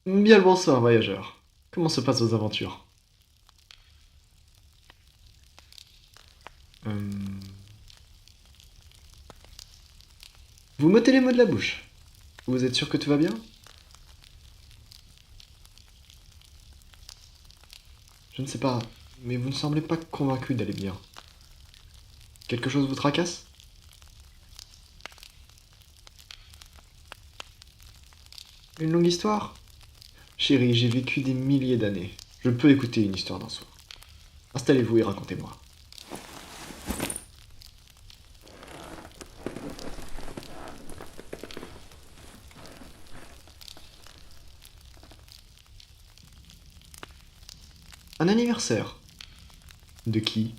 Bien le bonsoir, voyageurs. Comment se passent vos aventures? Hum, Vous m'ôtez les mots de la bouche. Vous êtes sûr que tout va bien? Je ne sais pas, mais vous ne semblez pas convaincu d'aller bien. Quelque chose vous tracasse? Une longue histoire? Chérie, j'ai vécu des milliers d'années. Je peux écouter une histoire d'un soir. Installez-vous et racontez-moi. Un anniversaire. De qui?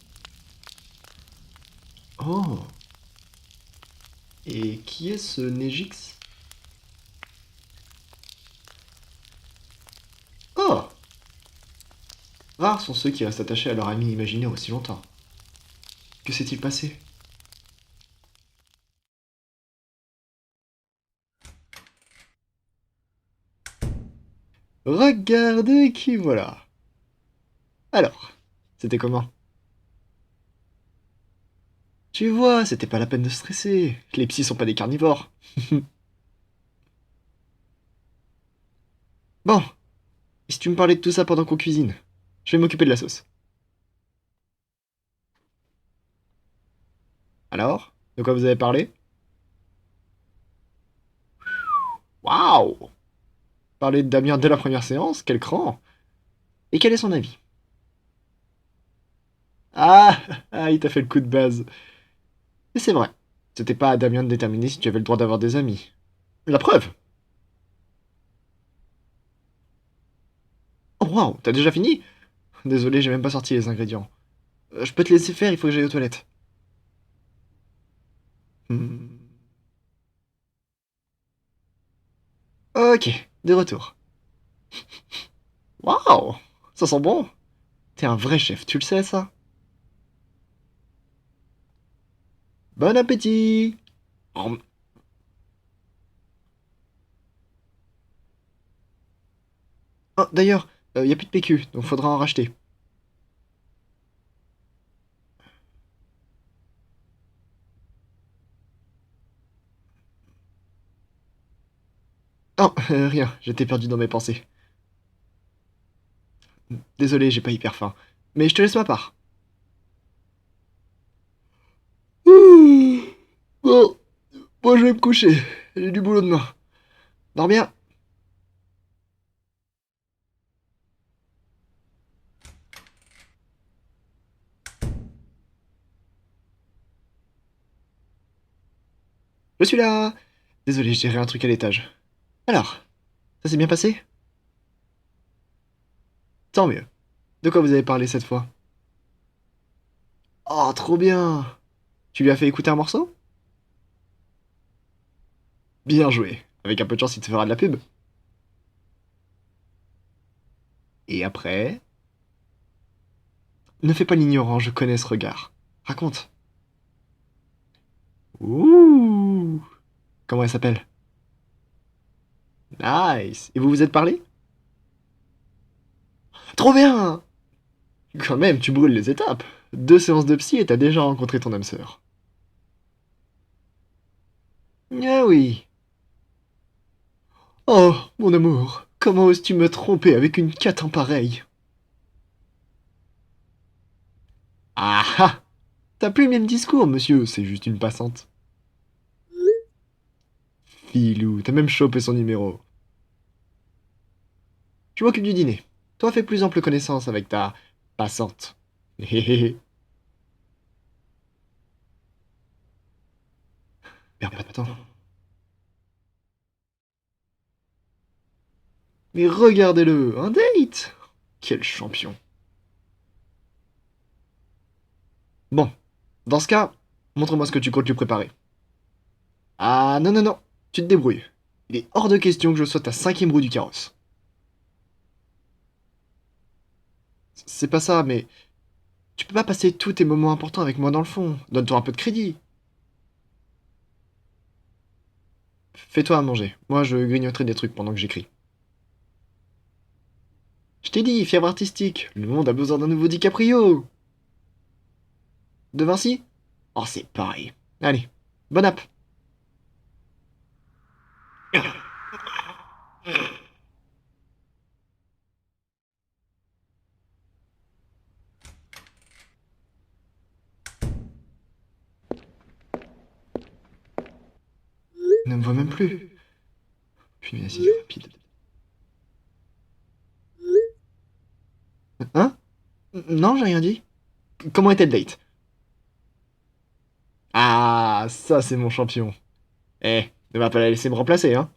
Oh. Et qui est ce Négix? Oh. Rares sont ceux qui restent attachés à leur ami imaginaire aussi longtemps. Que s'est-il passé? Regardez qui voilà. Alors, c'était comment? Tu vois, c'était pas la peine de stresser. Les psys sont pas des carnivores. Bon, et si tu me parlais de tout ça pendant qu'on cuisine? Je vais m'occuper de la sauce. Alors? De quoi vous avez parlé? Waouh! Parler de Damien dès la première séance? Quel cran! Et quel est son avis? Ah! Ah, il t'a fait le coup de base. Mais c'est vrai. C'était pas à Damien de déterminer si tu avais le droit d'avoir des amis. La preuve! Oh waouh, t'as déjà fini? Désolé, j'ai même pas sorti les ingrédients. Je peux te laisser faire, il faut que j'aille aux toilettes. Hmm. Ok, de retour. Waouh! Ça sent bon! T'es un vrai chef, tu le sais ça? Bon appétit! Oh, d'ailleurs, y a plus de PQ, donc faudra en racheter. Oh, rien, j'étais perdu dans mes pensées. Désolé, j'ai pas hyper faim. Mais je te laisse ma part. Ouh. Bon, moi je vais me coucher. J'ai du boulot demain. Dors bien. Je suis là. Désolé, j'ai géré un truc à l'étage. Alors, ça s'est bien passé? Tant mieux. De quoi vous avez parlé cette fois? Oh, trop bien! Tu lui as fait écouter un morceau? Bien joué. Avec un peu de chance, il te fera de la pub. Et après? Ne fais pas l'ignorant, je connais ce regard. Raconte. Ouh! Comment elle s'appelle? Nice! Et vous vous êtes parlé? Trop bien! Quand même, tu brûles les étapes. 2 séances de psy et t'as déjà rencontré ton âme sœur. Ah oui. Oh, mon amour, comment oses-tu me tromper avec une catin pareille? Ah ah! T'as plus le même discours, monsieur, c'est juste une passante. Filou, t'as même chopé son numéro. Je m'occupe du dîner. Toi, fais plus ample connaissance avec ta passante. Hé hé hé. Perds pas de temps. Mais regardez-le, un date! Quel champion. Bon, dans ce cas, montre-moi ce que tu comptes lui préparer. Ah non, non, non, tu te débrouilles. Il est hors de question que je sois ta cinquième roue du carrosse. C'est pas ça, mais tu peux pas passer tous tes moments importants avec moi dans le fond. Donne-toi un peu de crédit. Fais-toi à manger. Moi, je grignoterai des trucs pendant que j'écris. Je t'ai dit, fièvre artistique. Le monde a besoin d'un nouveau DiCaprio. De Vinci? Oh, c'est pareil. Allez, bonne app. Ne me vois même plus. Punaise, il est rapide. Hein? Non, j'ai rien dit. Comment était le date? Ah, ça c'est mon champion. Eh, ne va pas la laisser me remplacer, hein.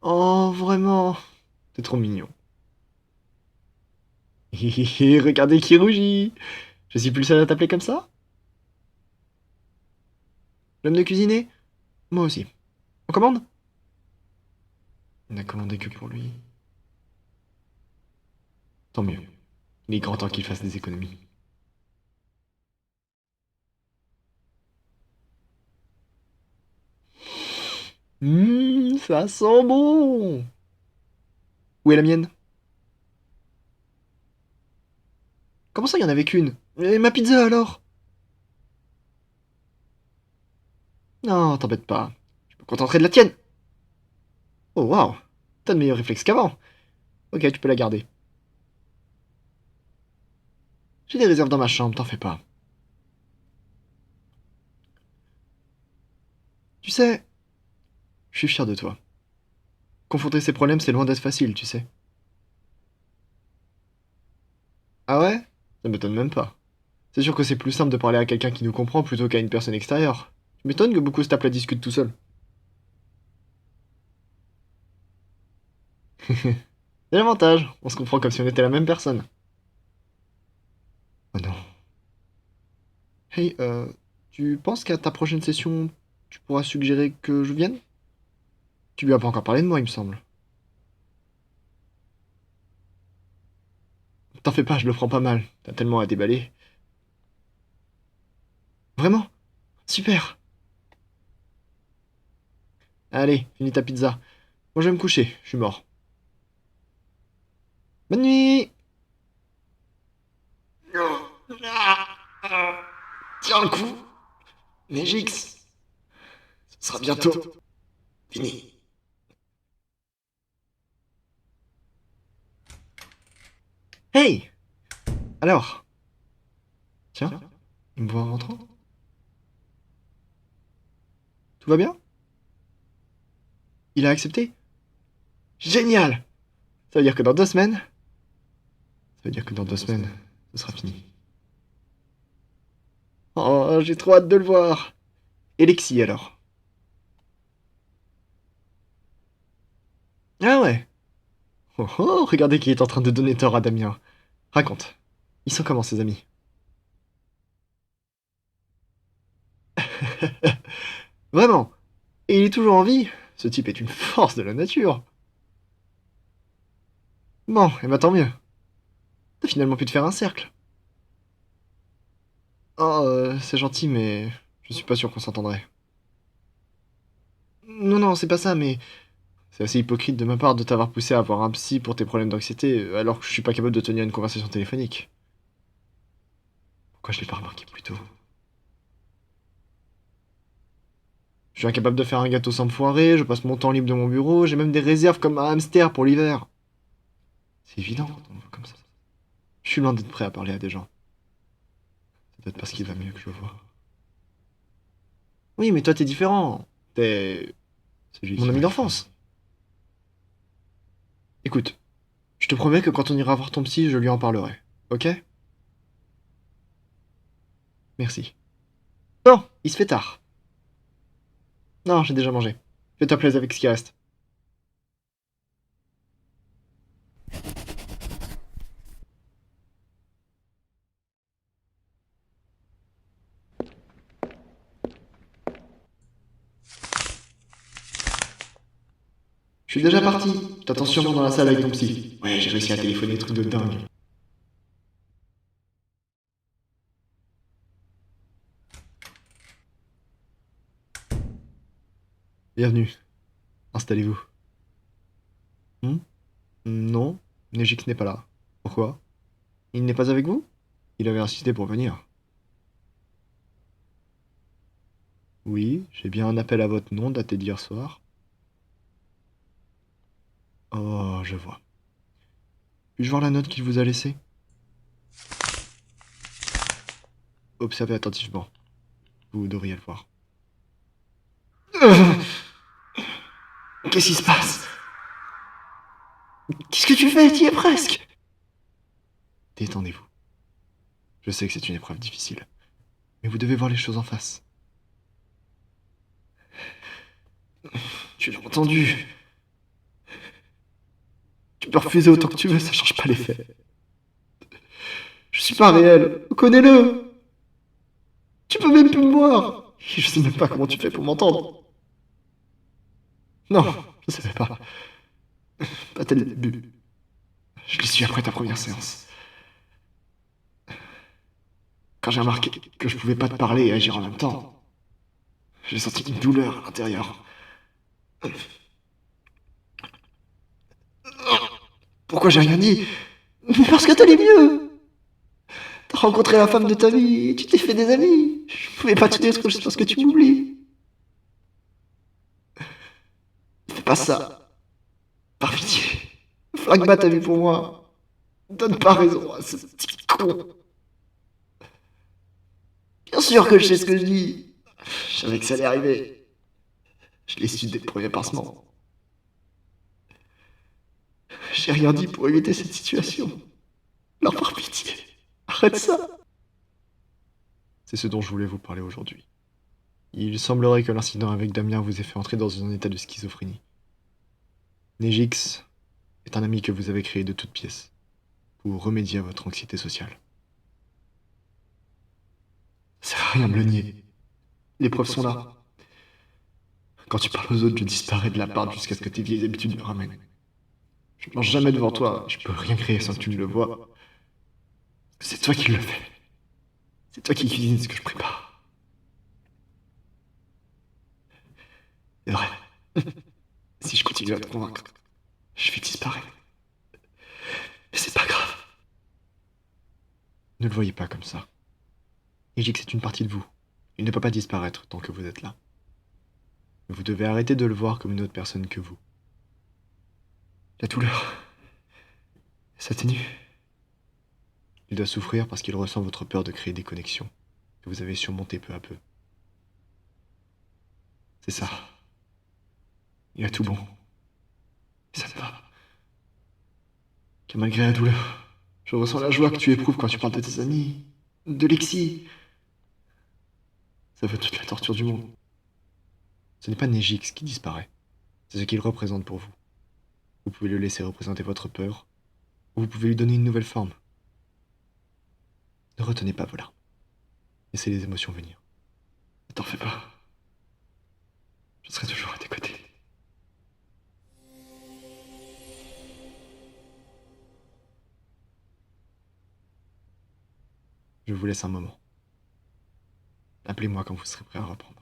Oh, vraiment. T'es trop mignon. Hihihi, regardez qui rougit. Je suis plus le seul à t'appeler comme ça? L'homme de cuisiner? Moi aussi. On commande? On n'a commandé que pour lui. Tant mieux. Il est grand temps qu'il fasse des économies. Ça sent bon. Où est la mienne? Comment ça, il y en avait qu'une? Et ma pizza alors? Non, t'embête pas. Je me contenterai de la tienne. Oh waouh, t'as de meilleurs réflexes qu'avant. Ok, tu peux la garder. J'ai des réserves dans ma chambre, t'en fais pas. Tu sais, je suis fier de toi. Confronter ces problèmes, c'est loin d'être facile, tu sais. Ah ouais? Ça m'étonne même pas. C'est sûr que c'est plus simple de parler à quelqu'un qui nous comprend plutôt qu'à une personne extérieure. Tu m'étonnes que beaucoup se tapent la discute tout seul. C'est l'avantage, on se comprend comme si on était la même personne. Oh non. Hey, tu penses qu'à ta prochaine session, tu pourras suggérer que je vienne? Tu lui as pas encore parlé de moi, il me semble. T'en fais pas, je le prends pas mal. T'as tellement à déballer. Vraiment? Super! Allez, finis ta pizza. Moi je vais me coucher, je suis mort. Bonne nuit! Tiens le coup! Negix, ce sera bientôt fini. Hey! Alors? Tiens, il me voit en rentrant? Tout va bien? Il a accepté? Génial! Ça veut dire que dans 2 semaines? Ça veut dire que dans 2 semaines, ce sera fini. Oh, j'ai trop hâte de le voir! Et Lexi alors? Ah ouais! Oh oh, regardez qui est en train de donner tort à Damien. Raconte. Ils sont comment ces amis? Vraiment? Et il est toujours en vie? Ce type est une force de la nature. Bon, et bah tant mieux. T'as finalement pu te faire un cercle. Oh, c'est gentil, mais je suis pas sûr qu'on s'entendrait. Non, non, c'est pas ça, mais c'est assez hypocrite de ma part de t'avoir poussé à avoir un psy pour tes problèmes d'anxiété, alors que je suis pas capable de tenir une conversation téléphonique. Pourquoi je l'ai pas remarqué plus tôt? Je suis incapable de faire un gâteau sans me foirer, je passe mon temps libre de mon bureau, j'ai même des réserves comme un hamster pour l'hiver. C'est évident quand on me voit comme ça. Je suis loin d'être prêt à parler à des gens. C'est peut-être parce qu'il va mieux que je le vois. Oui, mais toi t'es différent. T'es mon ami d'enfance. Écoute, je te promets que quand on ira voir ton psy, je lui en parlerai. Ok? Merci. Non, il se fait tard. Non, j'ai déjà mangé. Fais-toi plaisir avec ce qui reste. Je suis déjà parti. T'attends sûrement dans la salle avec ton psy. Ouais, j'ai réussi à téléphoner des trucs de dingue. Bienvenue. Installez-vous. Hmm. Non, Nejix n'est pas là. Pourquoi? Il n'est pas avec vous? Il avait insisté pour venir. Oui, j'ai bien un appel à votre nom daté d'hier soir. Oh, je vois. Puis-je voir la note qu'il vous a laissée? Observez attentivement. Vous devriez le voir. Euh, Qu'est-ce qui se passe? Qu'est-ce que tu fais? Tu y es presque. Détendez-vous. Je sais que c'est une épreuve difficile, mais vous devez voir les choses en face. Tu l'as entendu. Tu peux refuser autant que tu veux, ça change pas les faits. Je suis pas réel. Connais-le. Tu peux même plus me voir. Je sais même pas comment tu fais pour m'entendre. Non, je savais pas. Pas tel début. Je l'ai su après ta première séance. Quand j'ai remarqué que je pouvais pas te parler et agir en même temps, j'ai senti une douleur à l'intérieur. Pourquoi j'ai rien dit? Parce que t'allais mieux. T'as rencontré la femme de ta vie et tu t'es fait des amis. Je pouvais pas tout détruire juste parce que tu m'oublies. Fais pas ça. Par pitié. Flagma ta vie pour moi. Donne pas raison à ce petit con. Bien sûr que je sais ce que je dis. Je savais que ça allait arriver. Je l'ai su dès le premier pansement. J'ai rien dit pour éviter cette situation. Alors par pitié, arrête ça. C'est ce dont je voulais vous parler aujourd'hui. Il semblerait que l'incident avec Damien vous ait fait entrer dans un état de schizophrénie. Nejix est un ami que vous avez créé de toutes pièces pour remédier à votre anxiété sociale. Ça sert à rien de le nier. Les preuves sont là. Quand tu parles aux autres, je disparais de la part jusqu'à ce que tes vieilles habitudes me ramènent. Je ne mange jamais devant toi, je peux rien créer sans que tu ne le vois. C'est toi qui le fais. C'est toi qui cuisines ce que je prépare. C'est vrai. Si je continue à te convaincre, je vais disparaître. Mais c'est pas grave. Ne le voyez pas comme ça. Ejix est une partie de vous. Il ne peut pas disparaître tant que vous êtes là. Vous devez arrêter de le voir comme une autre personne que vous. La douleur s'atténue. Il doit souffrir parce qu'il ressent votre peur de créer des connexions que vous avez surmontées peu à peu. C'est ça. Il a tout bon. Et ça me va. Que malgré la douleur, je ressens la joie que tu éprouves quand tu parles de tes amis, de Lexi. Ça vaut toute la torture du monde. Ce n'est pas Nejix qui disparaît. C'est ce qu'il représente pour vous. Vous pouvez le laisser représenter votre peur, ou vous pouvez lui donner une nouvelle forme. Ne retenez pas vos larmes. Laissez les émotions venir. Ne t'en fais pas. Je serai toujours à tes côtés. Je vous laisse un moment. Appelez-moi quand vous serez prêt à reprendre.